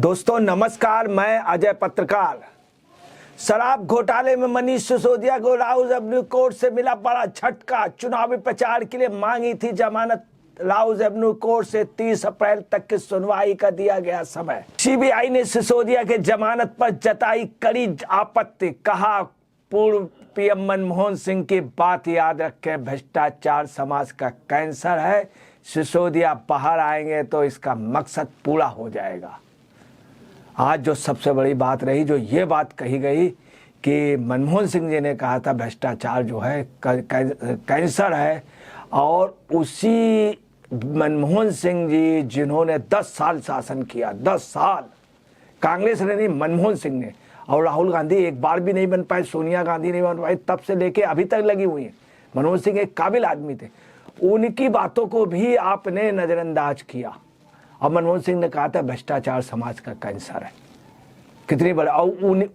दोस्तों नमस्कार, मैं अजय पत्रकार। शराब घोटाले में मनीष सिसोदिया को राहुल एवेन्यू कोर्ट से मिला बड़ा झटका। चुनावी प्रचार के लिए मांगी थी जमानत। राहुल एवेन्यू कोर्ट से 30 अप्रैल तक की सुनवाई का दिया गया समय। सीबीआई ने सिसोदिया के जमानत पर जताई कड़ी आपत्ति। कहा, पूर्व पीएम मनमोहन सिंह की बात याद रखें, भ्रष्टाचार समाज का कैंसर है। सिसोदिया बाहर आएंगे तो इसका मकसद पूरा हो जाएगा। आज जो सबसे बड़ी बात रही, जो ये बात कही गई कि मनमोहन सिंह जी ने कहा था भ्रष्टाचार जो है कैंसर है, और उसी मनमोहन सिंह जी जिन्होंने 10 साल शासन किया, 10 साल, कांग्रेस ने नहीं, मनमोहन सिंह ने। और राहुल गांधी एक बार भी नहीं बन पाए, सोनिया गांधी नहीं बन पाई, तब से लेके अभी तक लगी हुई है। मनमोहन सिंह एक काबिल आदमी थे, उनकी बातों को भी आपने नज़रअंदाज किया। और मनमोहन सिंह ने कहा था भ्रष्टाचार समाज का कैंसर है। कितनी बड़ा। और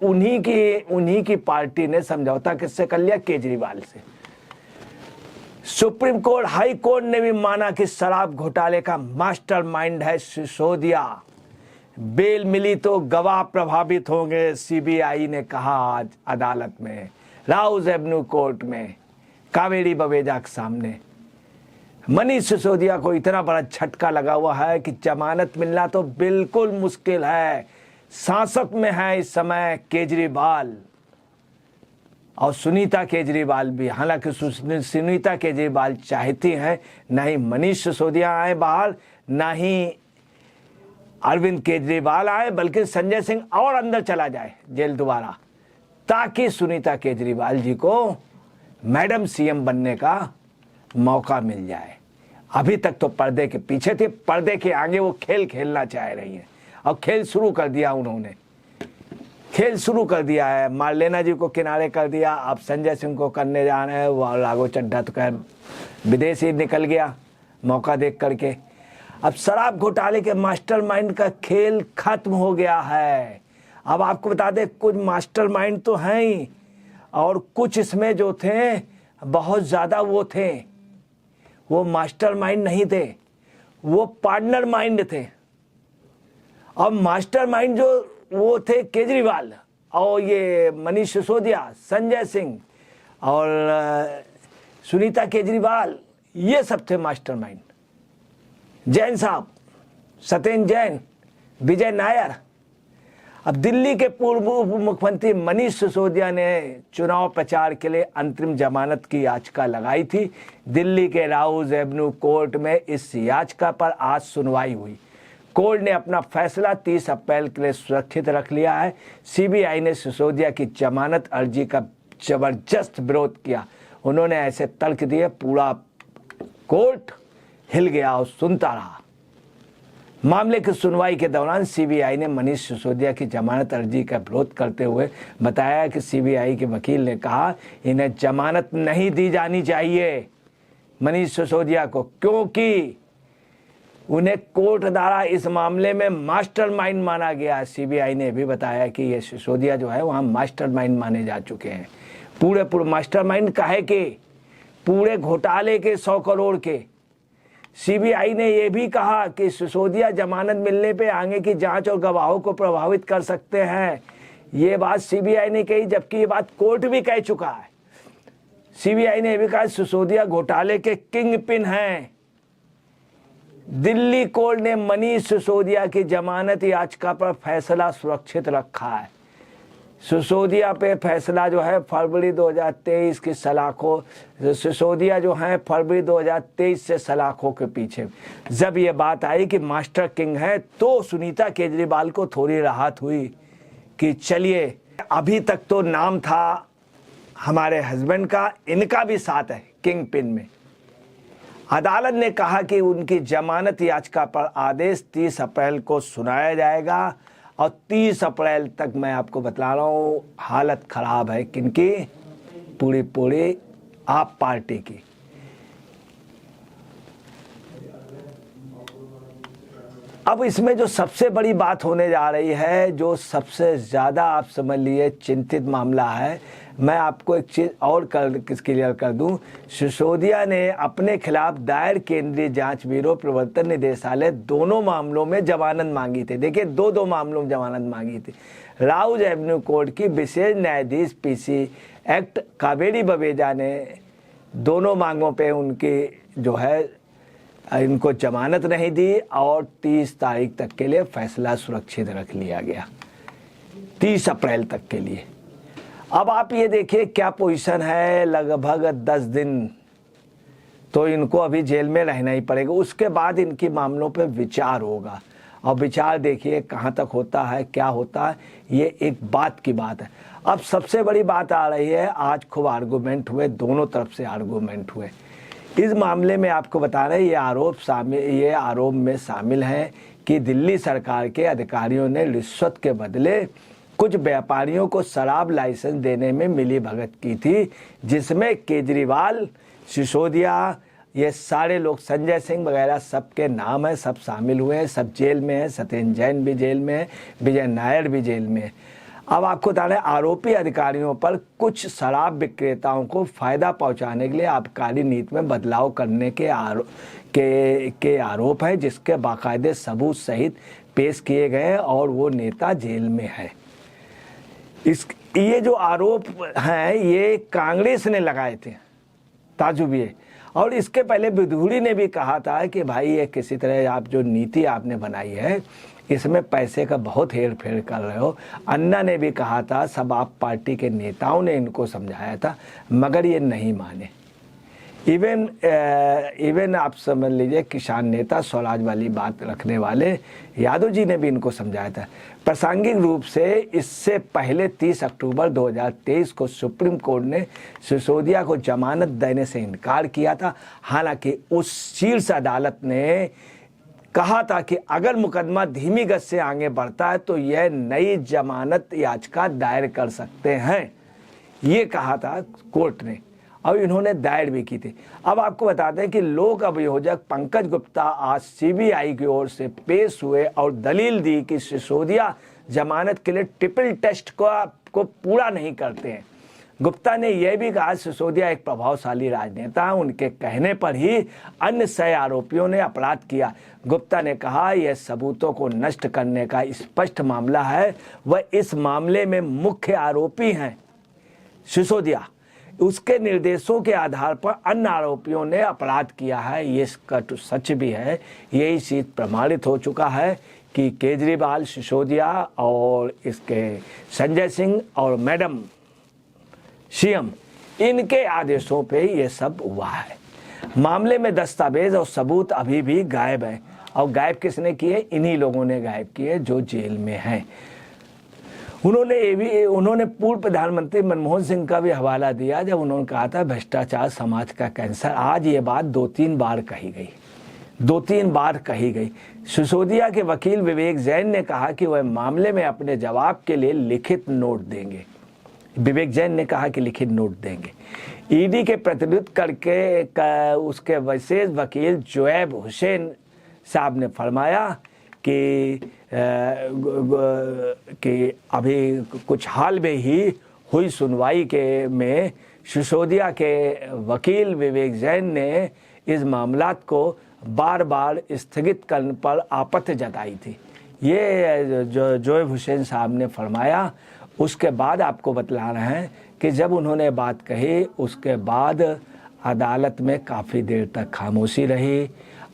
उन्हीं की पार्टी ने समझौता किससे कर लिया? केजरीवाल से। सुप्रीम कोर्ट, हाई कोर्ट ने भी माना कि शराब घोटाले का मास्टरमाइंड है सिसोदिया। बेल मिली तो गवाह प्रभावित होंगे, सीबीआई ने कहा आज अदालत में, राहुल एवेन्यू कोर्ट में, कावेरी बवेजा के सामने। मनीष सिसोदिया को इतना बड़ा झटका लगा हुआ है कि जमानत मिलना तो बिल्कुल मुश्किल है। सांसद में है इस समय केजरीवाल और सुनीता केजरीवाल भी। हालांकि सुनीता केजरीवाल चाहती हैं नहीं मनीष सिसोदिया आए बाहर, ना ही अरविंद केजरीवाल आए, बल्कि संजय सिंह और अंदर चला जाए जेल दोबारा, ताकि सुनीता केजरीवाल जी को मैडम सीएम बनने का मौका मिल जाए। अभी तक तो पर्दे के पीछे थे, पर्दे के आगे वो खेल खेलना चाह रही हैं, और खेल शुरू कर दिया उन्होंने। खेल शुरू कर दिया है, मार्लेना जी को किनारे कर दिया, अब संजय सिंह को करने जा रहे हैं। वो राघव चड्ढा तो खैर विदेश ही निकल गया मौका देख करके। अब शराब घोटाले के मास्टरमाइंड का खेल खत्म हो गया है। अब आपको बता दें, कुछ मास्टरमाइंड तो हैं ही, और कुछ इसमें जो थे बहुत ज़्यादा वो थे, वो मास्टरमाइंड नहीं थे, वो पार्टनर माइंड थे। और मास्टरमाइंड जो वो थे केजरीवाल और ये मनीष सिसोदिया, संजय सिंह और सुनीता केजरीवाल, ये सब थे मास्टरमाइंड। जैन साहब, सत्येंद्र जैन, विजय नायर। अब दिल्ली के पूर्व उप मुख्यमंत्री मनीष सिसोदिया ने चुनाव प्रचार के लिए अंतरिम जमानत की याचिका लगाई थी। दिल्ली के राहुल एवेन्यू कोर्ट में इस याचिका पर आज सुनवाई हुई। कोर्ट ने अपना फैसला 30 अप्रैल के लिए सुरक्षित रख लिया है। सीबीआई ने सिसोदिया की जमानत अर्जी का जबरदस्त विरोध किया। उन्होंने ऐसे तर्क दिए, पूरा कोर्ट हिल गया और सुनता रहा। मामले की सुनवाई के दौरान सीबीआई ने मनीष सिसोदिया की जमानत अर्जी का विरोध करते हुए बताया कि सीबीआई के वकील ने कहा इन्हें जमानत नहीं दी जानी चाहिए मनीष सिसोदिया को, क्योंकि उन्हें कोर्ट द्वारा इस मामले में मास्टरमाइंड माना गया। सीबीआई ने भी बताया कि ये सिसोदिया जो है वहाँ मास्टरमाइंड माने जा चुके हैं। पूरे मास्टरमाइंड काहे के? पूरे घोटाले के 100 करोड़ के। सीबीआई ने यह भी कहा कि सिसोदिया जमानत मिलने पे आगे की जांच और गवाहों को प्रभावित कर सकते हैं। ये बात सीबीआई ने कही, जबकि ये बात कोर्ट भी कह चुका है। सीबीआई ने भी कहा सिसोदिया घोटाले के किंग पिन हैं। दिल्ली कोर्ट ने मनीष सिसोदिया की जमानत याचिका पर फैसला सुरक्षित रखा है। सिसोदिया पे फैसला जो है फरवरी 2023 की सलाखों, सिसोदिया जो है फरवरी 2023 से सलाखों के पीछे। जब ये बात आई कि मास्टर किंग है, तो सुनीता केजरीवाल को थोड़ी राहत हुई कि चलिए, अभी तक तो नाम था हमारे हस्बैंड का, इनका भी साथ है किंग पिन में। अदालत ने कहा कि उनकी जमानत याचिका पर आदेश 30 अप्रैल को सुनाया जाएगा। और 30 अप्रैल तक मैं आपको बता रहा हूँ हालत खराब है किनकी? पूरी आप पार्टी की। अब इसमें जो सबसे बड़ी बात होने जा रही है, जो सबसे ज़्यादा आप समझ लिए चिंतित मामला है, मैं आपको एक चीज़ और क्लियर कर दूं। सिसोदिया ने अपने खिलाफ दायर केंद्रीय जांच ब्यूरो, प्रवर्तन निदेशालय दोनों मामलों में जमानत मांगी थी। देखिए, दो मामलों में जमानत मांगी थी। राउज एवेन्यू कोर्ट की विशेष न्यायाधीश पीसी एक्ट कावेरी बवेजा ने दोनों मांगों पे उनकी जो है इनको जमानत नहीं दी और 30 तारीख तक के लिए फैसला सुरक्षित रख लिया गया, 30 अप्रैल तक के लिए। अब आप ये देखिए क्या पोजीशन है, लगभग 10 दिन तो इनको अभी जेल में रहना ही पड़ेगा। उसके बाद इनके मामलों पे विचार होगा, और विचार देखिए कहाँ तक होता है, क्या होता है, ये एक बात की बात है। अब सबसे बड़ी बात आ रही है, आज खूब आर्गूमेंट हुए, दोनों तरफ से आर्गूमेंट हुए इस मामले में। आपको बता रहे हैं ये आरोप में शामिल हैं कि दिल्ली सरकार के अधिकारियों ने रिश्वत के बदले कुछ व्यापारियों को शराब लाइसेंस देने में मिलीभगत की थी, जिसमें केजरीवाल, सिसोदिया, ये सारे लोग, संजय सिंह वगैरह सबके नाम है, सब शामिल हुए हैं, सब जेल में है। सत्येंद्र जैन भी जेल में है, विजय नायर भी जेल में है। अब आपको बता रहे आरोपी अधिकारियों पर कुछ शराब विक्रेताओं को फायदा पहुंचाने के लिए आबकारी नीति में बदलाव करने के आरोप है, जिसके बाकायदे सबूत सहित पेश किए गए और वो नेता जेल में है। ये जो आरोप हैं ये कांग्रेस ने लगाए थे, ताजुब ये। और इसके पहले विधूड़ी ने भी कहा था कि भाई ये किसी तरह आप जो नीति आपने बनाई है इसमें पैसे का बहुत हेर फेर कर रहे हो। अन्ना ने भी कहा था, सब आप पार्टी के नेताओं ने इनको समझाया था, मगर ये नहीं माने। इवन आप समझ लीजिए किसान नेता, स्वराज वाली बात रखने वाले यादव जी ने भी इनको समझाया था। प्रासंगिक रूप से इससे पहले 30 अक्टूबर 2023 को सुप्रीम कोर्ट ने सिसोदिया को जमानत देने से इनकार किया था। हालांकि उस शीर्ष अदालत ने कहा था कि अगर मुकदमा धीमी गति से आगे बढ़ता है तो यह नई जमानत याचिका दायर कर सकते हैं, ये कहा था कोर्ट ने, और इन्होंने दायर भी की थी। अब आपको बताते हैं कि लोक अभियोजक पंकज गुप्ता आज सीबीआई की ओर से पेश हुए और दलील दी कि सिसोदिया जमानत के लिए ट्रिपल टेस्ट को पूरा नहीं करते हैं। गुप्ता ने यह भी कहा सिसोदिया एक प्रभावशाली राजनेता, उनके कहने पर ही अन्य 6 आरोपियों ने अपराध किया। गुप्ता ने कहा यह सबूतों को नष्ट करने का स्पष्ट मामला है, वह इस मामले में मुख्य आरोपी हैं सिसोदिया। उसके निर्देशों के आधार पर अन्य आरोपियों ने अपराध किया है, ये सच भी है। यही चीज प्रमाणित हो चुका है कि केजरीवाल, सिसोदिया और इसके संजय सिंह और मैडम सीएम, इनके आदेशों पे ये सब हुआ है। मामले में दस्तावेज और सबूत अभी भी गायब है, और गायब किसने किए? इन्हीं लोगों ने गायब किए जो जेल में हैं। उन्होंने पूर्व प्रधानमंत्री मनमोहन सिंह का भी हवाला दिया जब उन्होंने कहा था भ्रष्टाचार समाज का कैंसर। आज ये बात 2-3 बार कही गई। सिसोदिया के वकील विवेक जैन ने कहा कि वह मामले में अपने जवाब के लिए लिखित नोट देंगे। विवेक जैन ने कहा कि लिखित नोट देंगे। ईडी के प्रतिनिधित्व करके उसके विशेष वकील जोएब हुसैन साहब ने फरमाया कि अभी कुछ हाल में ही हुई सुनवाई में सिसोदिया के वकील विवेक जैन ने इस मामलात को बार बार स्थगित करने पर आपत्ति जताई थी। ये जो जोएब हुसैन साहब ने फरमाया। उसके बाद आपको बतला रहे हैं कि जब उन्होंने बात कही उसके बाद अदालत में काफ़ी देर तक खामोशी रही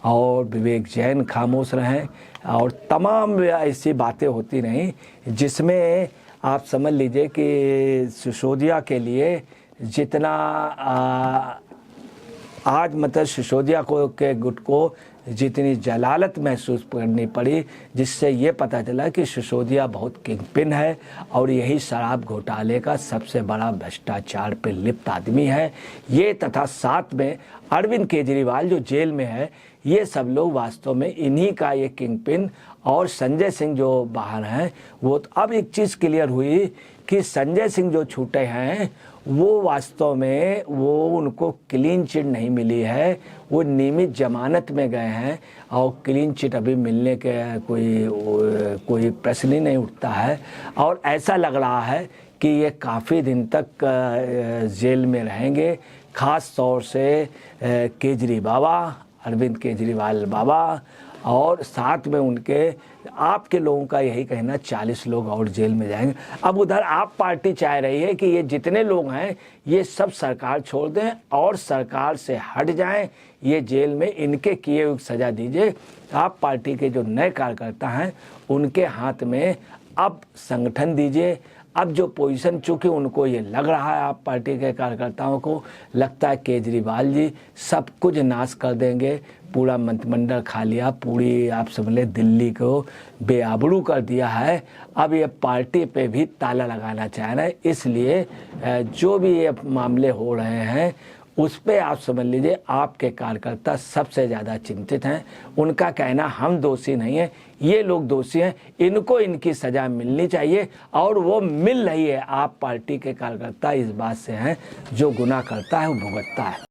और विवेक जैन खामोश रहे और तमाम ऐसी बातें होती रहीं जिसमें आप समझ लीजिए कि सिसोदिया के लिए जितना आज मतलब सिसोदिया के गुट को जितनी जलालत महसूस करनी पड़ी, जिससे ये पता चला कि सिसोदिया बहुत किंगपिन है और यही शराब घोटाले का सबसे बड़ा भ्रष्टाचार पे लिप्त आदमी है ये, तथा साथ में अरविंद केजरीवाल जो जेल में है, ये सब लोग वास्तव में इन्हीं का ये किंगपिन और संजय सिंह जो बाहर हैं वो तो अब एक चीज़ क्लियर हुई कि संजय सिंह जो छूटे हैं वो वास्तव में वो उनको क्लीन चिट नहीं मिली है, वो नियमित जमानत में गए हैं और क्लीन चिट अभी मिलने के कोई प्रश्न ही नहीं उठता है। और ऐसा लग रहा है कि ये काफ़ी दिन तक जेल में रहेंगे, ख़ास तौर से केजरीवाल बाबा, अरविंद केजरीवाल बाबा और साथ में उनके आपके लोगों का यही कहना 40 लोग और जेल में जाएंगे। अब उधर आप पार्टी चाह रही है कि ये जितने लोग हैं ये सब सरकार छोड़ दें और सरकार से हट जाएं, ये जेल में इनके किए हुए सज़ा दीजिए। आप पार्टी के जो नए कार्यकर्ता हैं उनके हाथ में अब संगठन दीजिए। अब जो पोजीशन, चूँकि उनको ये लग रहा है, आप पार्टी के कार्यकर्ताओं को लगता है केजरीवाल जी सब कुछ नाश कर देंगे, पूरा मंत्रिमंडल खा लिया, पूरी आप समझ लें दिल्ली को बेआबरू कर दिया है। अब ये पार्टी पे भी ताला लगाना चाह रहे हैं, इसलिए जो भी ये मामले हो रहे हैं उस पर आप समझ लीजिए आपके कार्यकर्ता सबसे ज़्यादा चिंतित हैं। उनका कहना हम दोषी नहीं हैं, ये लोग दोषी हैं, इनको इनकी सज़ा मिलनी चाहिए और वो मिल रही है। आप पार्टी के कार्यकर्ता इस बात से हैं, जो गुनाह करता है वो भुगतता है।